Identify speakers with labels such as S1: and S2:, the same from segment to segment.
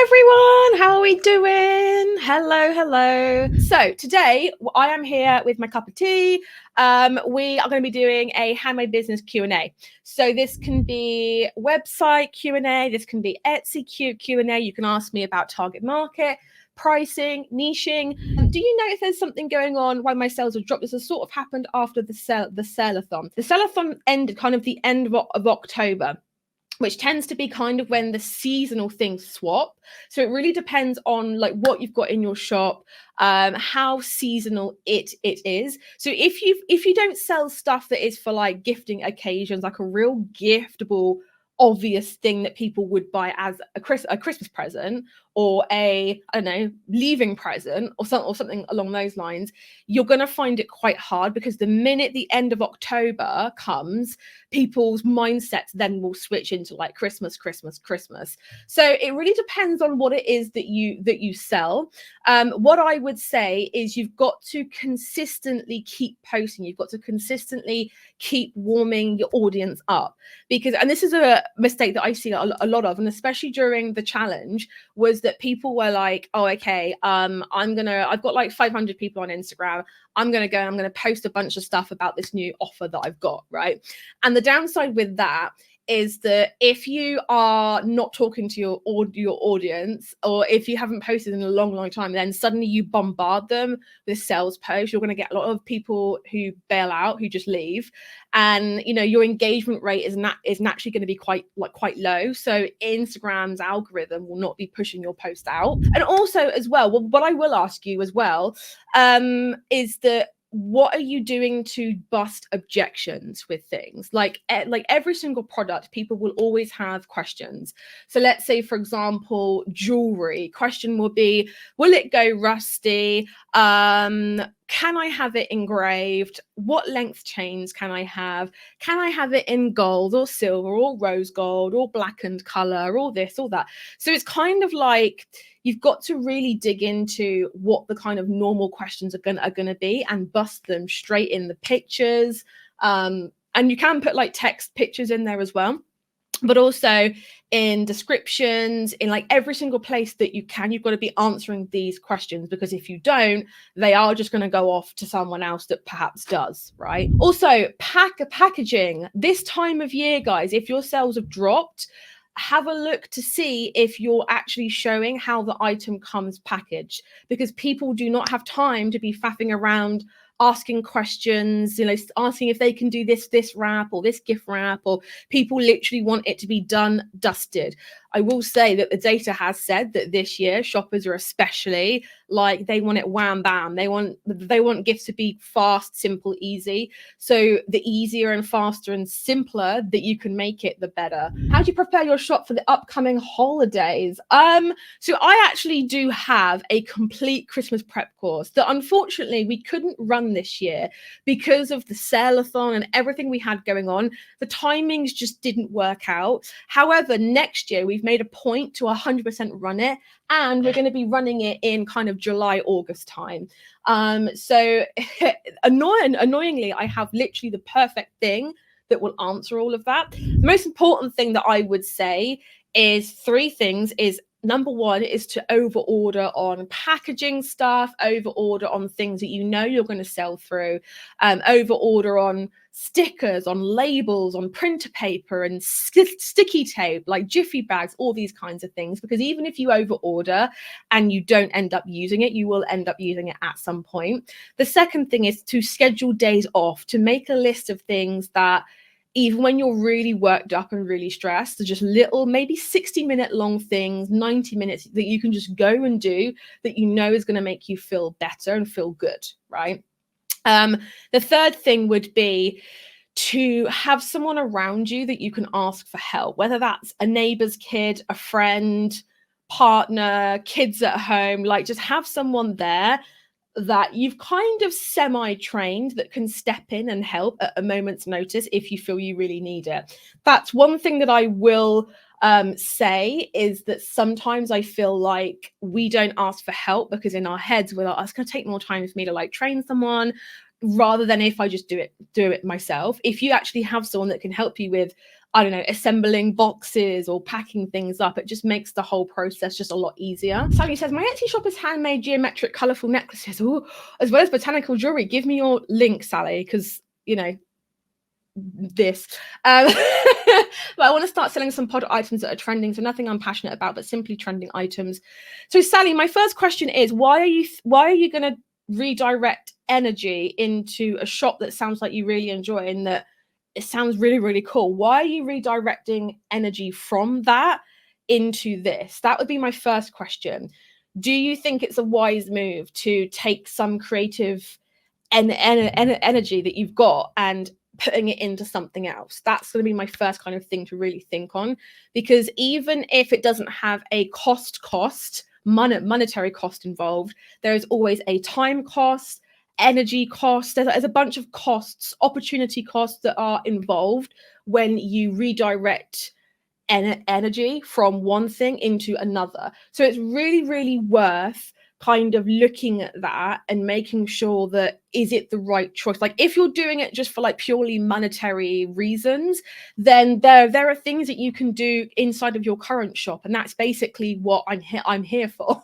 S1: everyone, how are we doing? Hello. So today I am here with my cup of tea. We are going to be doing a handmade business Q&A. So this can be website Q&A, this can be Etsy Q&A. You can ask me about target market, pricing, niching. Do you know if there's something going on why my sales have dropped? This has sort of happened after the sale-a-thon. The sale-a-thon ended kind of the end of October, which tends to be kind of when the seasonal things swap. So it really depends on like what you've got in your shop, how seasonal it is. So if you don't sell stuff that is for like gifting occasions, like a real giftable, obvious thing that people would buy as a Christmas present or a, I don't know, leaving present or something along those lines, you're going to find it quite hard, because the minute the end of October comes, people's mindsets then will switch into like Christmas. So it really depends on what it is that you sell. What I would say is you've got to consistently keep posting. You've got to consistently keep warming your audience up, because, and this is a mistake that I see a lot of, and especially during the challenge, was that people were like, oh, okay, I've got like 500 people on Instagram. I'm going to post a bunch of stuff about this new offer that I've got, right? And the downside with that is that if you are not talking to your audience, or if you haven't posted in a long time, then suddenly you bombard them with sales posts, you're going to get a lot of people who bail out, who just leave, and you know your engagement rate is naturally going to be quite low. So Instagram's algorithm will not be pushing your post out. And also as well, what I will ask you as well is that, what are you doing to bust objections with things? Like every single product, people will always have questions. So let's say, for example, jewelry. Question will be, will it go rusty? Can I have it engraved? What length chains can I have? Can I have it in gold or silver or rose gold or blackened color, or this or that? So it's kind of like you've got to really dig into what the kind of normal questions are gonna be, and bust them straight in the pictures. And you can put like text pictures in there as well, but also in descriptions, in like every single place that you can. You've got to be answering these questions, because if you don't, they are just going to go off to someone else that perhaps does, right? Also, packaging. This time of year, guys, if your sales have dropped, have a look to see if you're actually showing how the item comes packaged, because people do not have time to be faffing around asking questions, you know, asking if they can do this wrap or this gift wrap, or people literally want it to be done, dusted. I will say that the data has said that this year shoppers are especially like, they want it wham bam. They want gifts to be fast, simple, easy. So the easier and faster and simpler that you can make it, the better. How do you prepare your shop for the upcoming holidays? So I actually do have a complete Christmas prep course that unfortunately we couldn't run this year because of the sale-a-thon and everything we had going on. The timings just didn't work out. However, next year we've made a point to 100% run it, and we're going to be running it in kind of July, August time. So annoyingly, I have literally the perfect thing that will answer all of that. The most important thing that I would say is three things. Is number one is to over order on packaging stuff, over order on things that you know you're going to sell through, over order on stickers, on labels, on printer paper and sticky tape, like jiffy bags, all these kinds of things. Because even if you over order and you don't end up using it, you will end up using it at some point. The second thing is to schedule days off, to make a list of things that, even when you're really worked up and really stressed, they're just little, maybe 60-minute long things, 90 minutes that you can just go and do, that you know is going to make you feel better and feel good, right? The third thing would be to have someone around you that you can ask for help, whether that's a neighbor's kid, a friend, partner, kids at home. Like, just have someone there that you've kind of semi-trained that can step in and help at a moment's notice if you feel you really need it. That's one thing that I will say, is that sometimes I feel like we don't ask for help because in our heads we're like, oh, it's going to take more time for me to like train someone, rather than if I just do it myself. If you actually have someone that can help you with I don't know, assembling boxes or packing things up. It just makes the whole process just a lot easier. Sally says, my Etsy shop is handmade geometric colourful necklaces, ooh, as well as botanical jewellery. Give me your link, Sally, because, you know, this. But I want to start selling some pod items that are trending, so nothing I'm passionate about, but simply trending items. So Sally, my first question is, why are you going to redirect energy into a shop that sounds like you really enjoy and that it sounds really, really cool? Why are you redirecting energy from that into this? That would be my first question. Do you think it's a wise move to take some creative energy that you've got and putting it into something else? That's going to be my first kind of thing to really think on, because even if it doesn't have a monetary cost involved, there is always a time cost, energy cost. There's a bunch of costs, opportunity costs that are involved when you redirect energy from one thing into another. So it's really, really worth kind of looking at that and making sure that, is it the right choice? Like, if you're doing it just for like purely monetary reasons, then there are things that you can do inside of your current shop, and that's basically what I'm here for.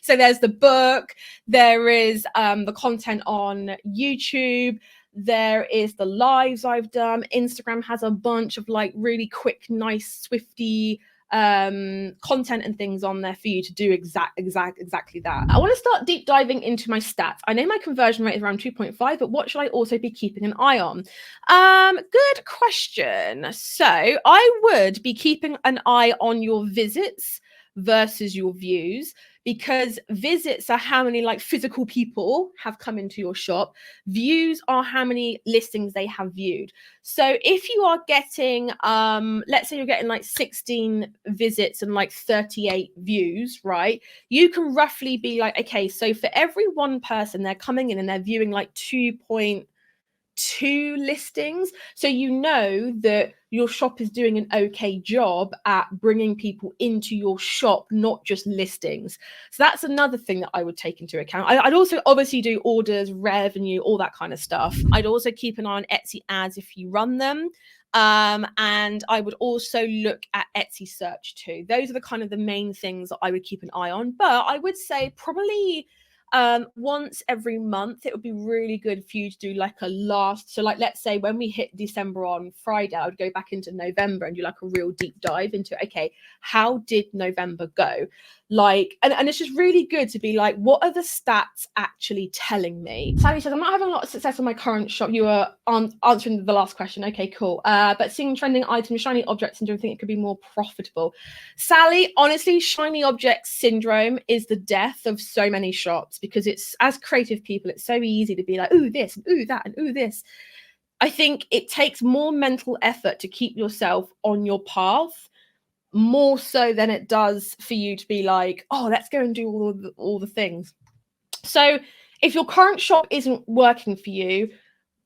S1: So there's the book, there is the content on YouTube, there is the lives I've done. Instagram has a bunch of like really quick, nice, swifty content and things on there for you to do exactly that. I want to start deep diving into my stats. I know my conversion rate is around 2.5, but what should I also be keeping an eye on? Good question. So I would be keeping an eye on your visits versus your views, because visits are how many like physical people have come into your shop. Views are how many listings they have viewed. So if you are getting, let's say you're getting like 16 visits and like 38 views, right? You can roughly be like, okay, so for every one person, they're coming in and they're viewing like 2.2 listings. So you know that your shop is doing an okay job at bringing people into your shop, not just listings. So that's another thing that I would take into account. I'd also obviously do orders, revenue, all that kind of stuff. I'd also keep an eye on Etsy ads if you run them. And I would also look at Etsy search too. Those are the kind of the main things that I would keep an eye on. But I would say probably once every month, it would be really good for you to do like a last. So like, let's say when we hit December on Friday, I would go back into November and do like a real deep dive into, okay, how did November go? Like, and it's just really good to be like, what are the stats actually telling me? Sally says, I'm not having a lot of success on my current shop. You were answering the last question. Okay, cool. But seeing trending items, shiny objects, and do you think it could be more profitable? Sally, honestly, shiny object syndrome is the death of so many shops, because it's, as creative people, it's so easy to be like, ooh, this, and ooh, that, and ooh, this. I think it takes more mental effort to keep yourself on your path, more so than it does for you to be like, oh, let's go and do all the things. So if your current shop isn't working for you,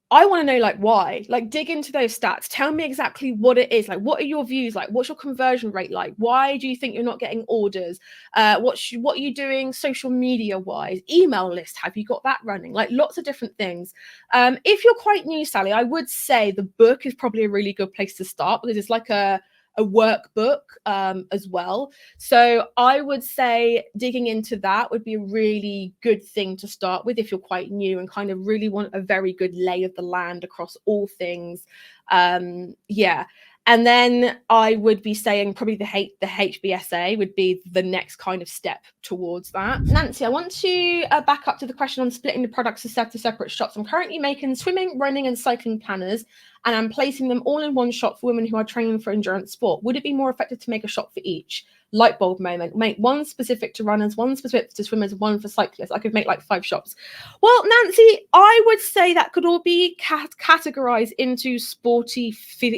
S1: I want to know like why. Like, dig into those stats. Tell me exactly what it is. Like, what are your views like? What's your conversion rate like? Why do you think you're not getting orders? What are you doing social media wise? Email list, have you got that running? Like, lots of different things. If you're quite new, Sally, I would say the book is probably a really good place to start, because it's like a workbook as well. So I would say digging into that would be a really good thing to start with if you're quite new and kind of really want a very good lay of the land across all things. Yeah. And then I would be saying probably the HBSA would be the next kind of step towards that. Nancy, I want to back up to the question on splitting the products to separate shops. I'm currently making swimming, running, and cycling planners, and I'm placing them all in one shop for women who are training for endurance sport. Would it be more effective to make a shop for each? Light bulb moment. Make one specific to runners, one specific to swimmers, one for cyclists. I could make like 5 shops. Well, Nancy, I would say that could all be categorized into sporty,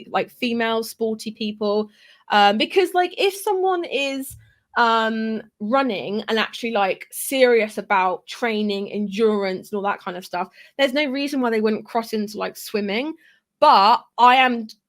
S1: like female sporty people, because like if someone is running and actually like serious about training, endurance, and all that kind of stuff, there's no reason why they wouldn't cross into like swimming. But I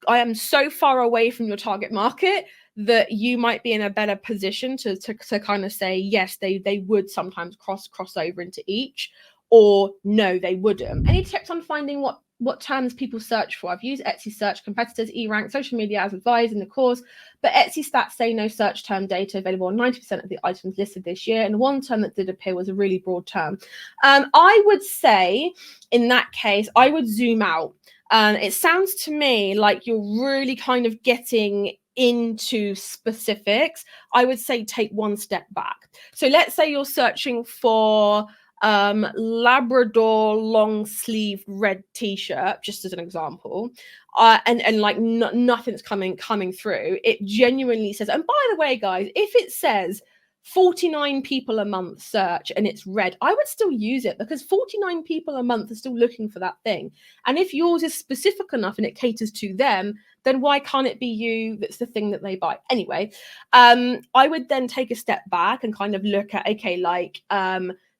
S1: am so far away from your target market that you might be in a better position to kind of say yes, they would sometimes cross over into each, or no, they wouldn't. Any tips on finding what what terms people search for. I've used Etsy search, competitors, eRank, social media as advised in the course, but Etsy stats say no search term data available on 90% of the items listed this year. And one term that did appear was a really broad term. I would say in that case, I would zoom out. It sounds to me like you're really kind of getting into specifics. I would say take one step back. So let's say you're searching for Labrador long sleeve red t-shirt, just as an example, and like nothing's coming through. It genuinely says, and by the way, guys, if it says 49 people a month search and it's red, I would still use it, because 49 people a month are still looking for that thing. And if yours is specific enough and it caters to them, then why can't it be you that's the thing that they buy? Anyway, I would then take a step back and kind of look at, okay, like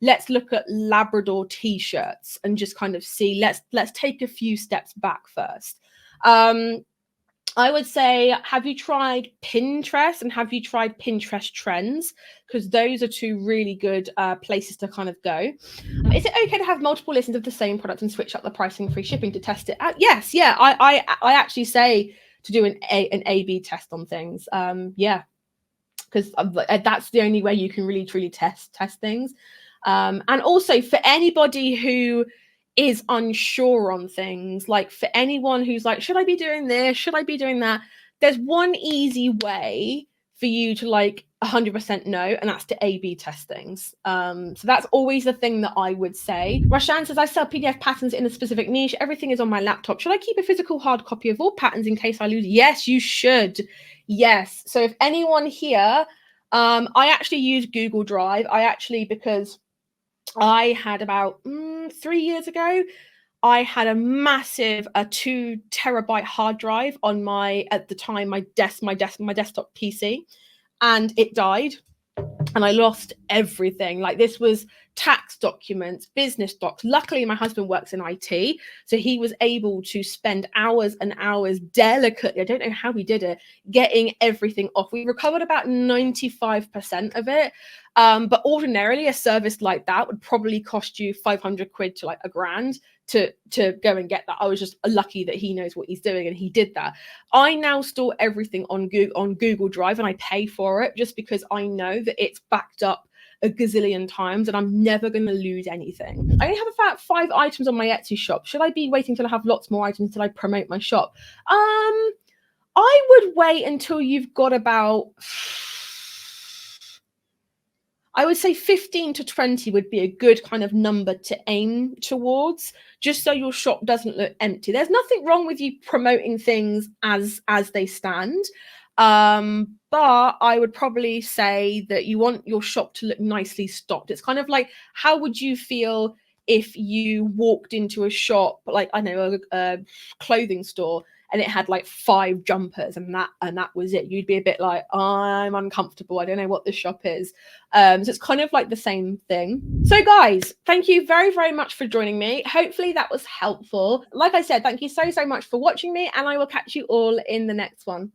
S1: let's look at Labrador t-shirts and just kind of see, let's take a few steps back first. I would say, have you tried Pinterest and have you tried Pinterest trends? Because those are two really good places to kind of go. Is it okay to have multiple listings of the same product and switch up the pricing, free shipping to test it out? Yes, yeah. I actually say to do an A/B test on things. Yeah, because that's the only way you can really truly test things. And also for anybody who is unsure on things, like for anyone who's like, should I be doing this? Should I be doing that? There's one easy way for you to like 100% know, and that's to A/B test things. So that's always the thing that I would say. Rashan says, I sell PDF patterns in a specific niche. Everything is on my laptop. Should I keep a physical hard copy of all patterns in case I lose? Yes, you should. Yes. So if anyone here, I actually use Google Drive. Because I had about 3 years ago, I had a massive 2 terabyte hard drive on my, at the time, my desktop PC, and it died. And I lost everything. Like, this was tax documents, business docs. Luckily, my husband works in IT, so he was able to spend hours and hours delicately, I don't know how he did it, getting everything off. We recovered about 95% of it. But ordinarily, a service like that would probably cost you 500 quid to like £1,000 to go and get that. I was just lucky that he knows what he's doing and he did that. I now store everything on Google Drive, and I pay for it just because I know that it's backed up a gazillion times and I'm never going to lose anything. I only have about 5 items on my Etsy shop. Should I be waiting till I have lots more items till I promote my shop? I would wait until you've got about, I would say 15 to 20 would be a good kind of number to aim towards, just so your shop doesn't look empty. There's nothing wrong with you promoting things as they stand. But I would probably say that you want your shop to look nicely stocked. It's kind of like, how would you feel if you walked into a shop, like, I know, a clothing store, and it had like 5 jumpers and that was it? You'd be a bit like, I'm uncomfortable. I don't know what this shop is. So it's kind of like the same thing. So guys, thank you very, very much for joining me. Hopefully that was helpful. Like I said, thank you so much for watching me, and I will catch you all in the next one.